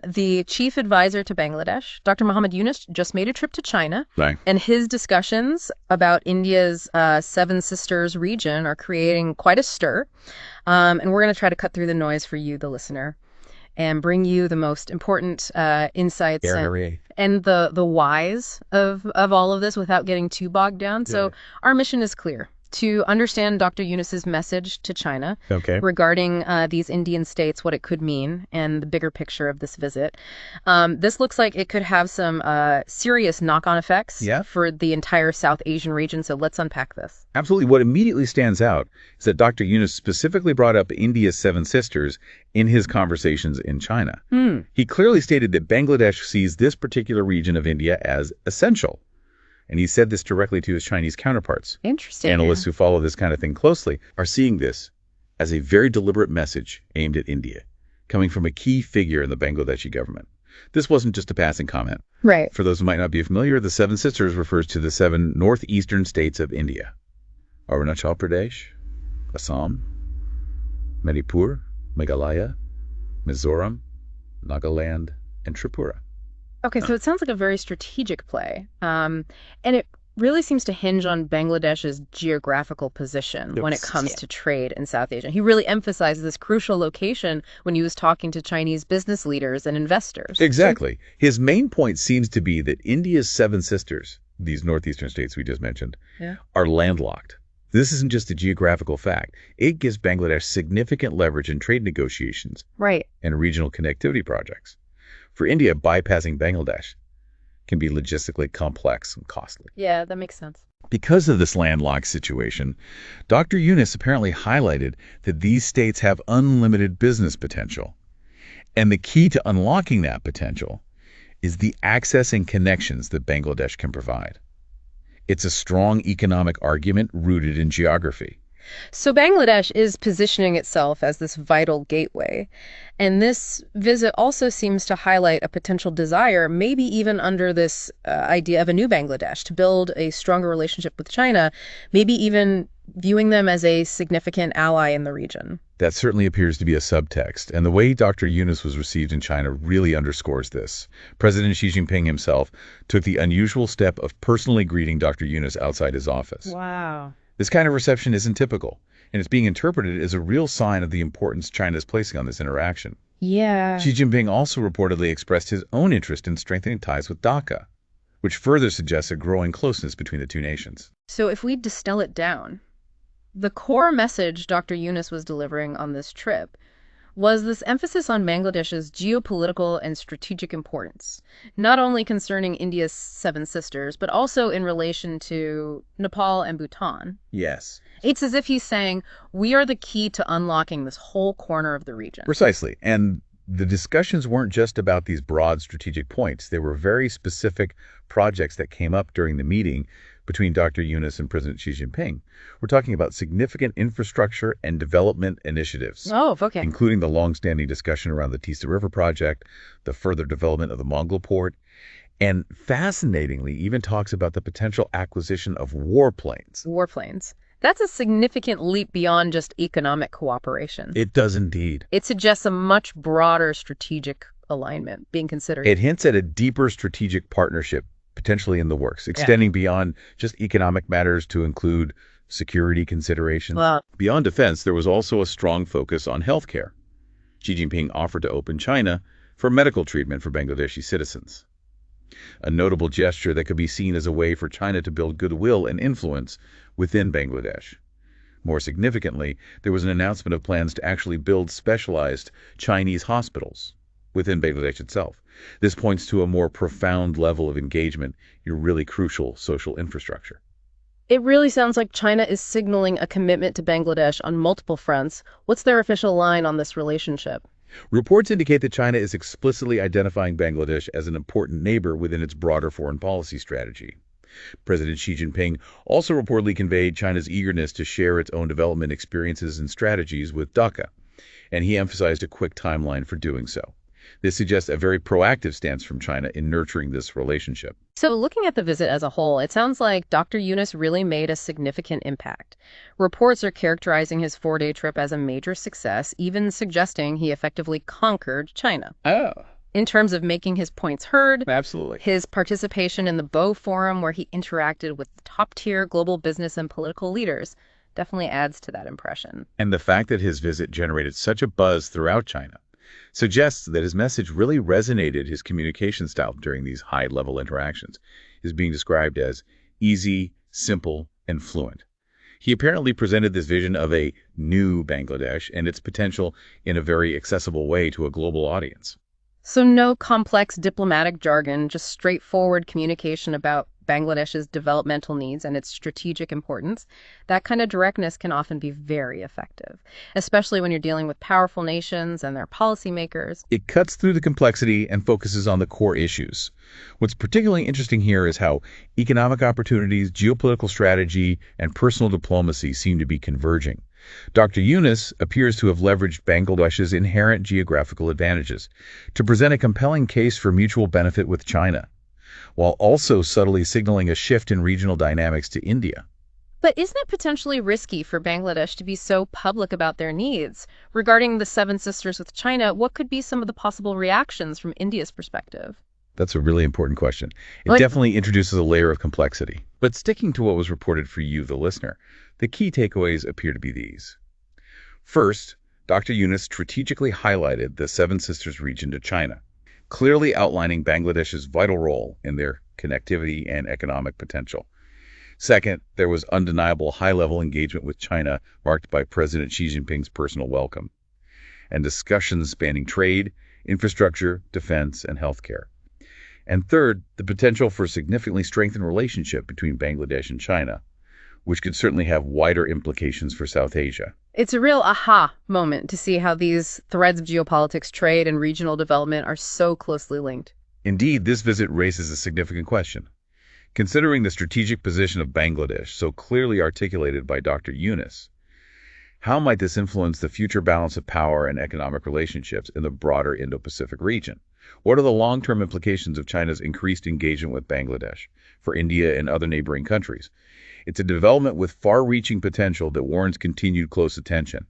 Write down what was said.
The chief advisor to Bangladesh, Dr. Muhammad Yunus, just made a trip to China, Right. and his discussions about India's Seven Sisters region are creating quite a stir. And we're going to try to cut through the noise for you, the listener, and bring you the most important insights and the whys of all of this without getting too bogged down. Yeah. So our mission is clear: to understand Dr. Yunus's message to China regarding these Indian states, what it could mean, and the bigger picture of this visit. This looks like it could have some serious knock-on effects for the entire South Asian region, so let's unpack this. Absolutely. What immediately stands out is that Dr. Yunus specifically brought up India's Seven Sisters in his conversations in China. He clearly stated that Bangladesh sees this particular region of India as essential. And he said this directly to his Chinese counterparts. Interesting. Analysts who follow this kind of thing closely are seeing this as a very deliberate message aimed at India, coming from a key figure in the Bangladeshi government. This wasn't just a passing comment. Right. For those who might not be familiar, the Seven Sisters refers to the 7 northeastern states of India: Arunachal Pradesh, Assam, Manipur, Meghalaya, Mizoram, Nagaland, and Tripura. Okay, so it sounds like a very strategic play. And it really seems to hinge on Bangladesh's geographical position when it comes to trade in South Asia. He really emphasized this crucial location when he was talking to Chinese business leaders and investors. Exactly. His main point seems to be that India's Seven Sisters, these northeastern states we just mentioned, are landlocked. This isn't just a geographical fact. It gives Bangladesh significant leverage in trade negotiations and regional connectivity projects. For India, bypassing Bangladesh can be logistically complex and costly. Yeah, that makes sense. Because of this landlocked situation, Dr. Yunus apparently highlighted that these states have unlimited business potential. And the key to unlocking that potential is the access and connections that Bangladesh can provide. It's a strong economic argument rooted in geography. So Bangladesh is positioning itself as this vital gateway. And this visit also seems to highlight a potential desire, maybe even under this idea of a new Bangladesh, to build a stronger relationship with China, maybe even viewing them as a significant ally in the region. That certainly appears to be a subtext, and the way Dr. Yunus was received in China really underscores this. President Xi Jinping himself took the unusual step of personally greeting Dr. Yunus outside his office. Wow. This kind of reception isn't typical, and it's being interpreted as a real sign of the importance China is placing on this interaction. Yeah. Xi Jinping also reportedly expressed his own interest in strengthening ties with Dhaka, which further suggests a growing closeness between the two nations. So if we distill it down, the core message Dr. Yunus was delivering on this trip was this emphasis on Bangladesh's geopolitical and strategic importance, not only concerning India's Seven Sisters, but also in relation to Nepal and Bhutan. Yes. It's as if he's saying, we are the key to unlocking this whole corner of the region. Precisely. And the discussions weren't just about these broad strategic points. They were very specific projects that came up during the meeting between Dr. Yunus and President Xi Jinping. We're talking about significant infrastructure and development initiatives. Oh, okay. Including the long-standing discussion around the Teesta River project, the further development of the Mongol port, and fascinatingly even talks about the potential acquisition of warplanes. Warplanes. That's a significant leap beyond just economic cooperation. It does indeed. It suggests a much broader strategic alignment being considered. It hints at a deeper strategic partnership potentially in the works, extending beyond just economic matters to include security considerations. Wow. Beyond defense, there was also a strong focus on healthcare. Xi Jinping offered to open China for medical treatment for Bangladeshi citizens, a notable gesture that could be seen as a way for China to build goodwill and influence within Bangladesh. More significantly, there was an announcement of plans to actually build specialized Chinese hospitals within Bangladesh itself. This points to a more profound level of engagement in really crucial social infrastructure. It really sounds like China is signaling a commitment to Bangladesh on multiple fronts. What's their official line on this relationship? Reports indicate that China is explicitly identifying Bangladesh as an important neighbor within its broader foreign policy strategy. President Xi Jinping also reportedly conveyed China's eagerness to share its own development experiences and strategies with Dhaka, and he emphasized a quick timeline for doing so. This suggests a very proactive stance from China in nurturing this relationship. So looking at the visit as a whole, it sounds like Dr. Yunus really made a significant impact. Reports are characterizing his 4-day trip as a major success, even suggesting he effectively conquered China. Oh. in terms of making his points heard. Absolutely. His participation in the Bow Forum, where he interacted with top-tier global business and political leaders, definitely adds to that impression. And the fact that his visit generated such a buzz throughout China suggests that his message really resonated. His communication style during these high-level interactions is being described as easy, simple, and fluent. He apparently presented this vision of a new Bangladesh and its potential in a very accessible way to a global audience. So no complex diplomatic jargon, just straightforward communication about Bangladesh's developmental needs and its strategic importance. That kind of directness can often be very effective, especially when you're dealing with powerful nations and their policymakers. It cuts through the complexity and focuses on the core issues. What's particularly interesting here is how economic opportunities, geopolitical strategy, and personal diplomacy seem to be converging. Dr. Yunus appears to have leveraged Bangladesh's inherent geographical advantages to present a compelling case for mutual benefit with China, while also subtly signaling a shift in regional dynamics to India. But isn't it potentially risky for Bangladesh to be so public about their needs? Regarding the Seven Sisters with China, what could be some of the possible reactions from India's perspective? That's a really important question. It definitely introduces a layer of complexity. But sticking to what was reported for you, the listener, the key takeaways appear to be these. First, Dr. Yunus strategically highlighted the Seven Sisters region to China, clearly outlining Bangladesh's vital role in their connectivity and economic potential. Second, there was undeniable high-level engagement with China marked by President Xi Jinping's personal welcome, and discussions spanning trade, infrastructure, defense, and healthcare. And third, the potential for a significantly strengthened relationship between Bangladesh and China, which could certainly have wider implications for South Asia. It's a real aha moment to see how these threads of geopolitics, trade, and regional development are so closely linked. Indeed, this visit raises a significant question. Considering the strategic position of Bangladesh so clearly articulated by Dr. Yunus, how might this influence the future balance of power and economic relationships in the broader Indo-Pacific region? What are the long-term implications of China's increased engagement with Bangladesh for India and other neighboring countries? It's a development with far-reaching potential that warrants continued close attention.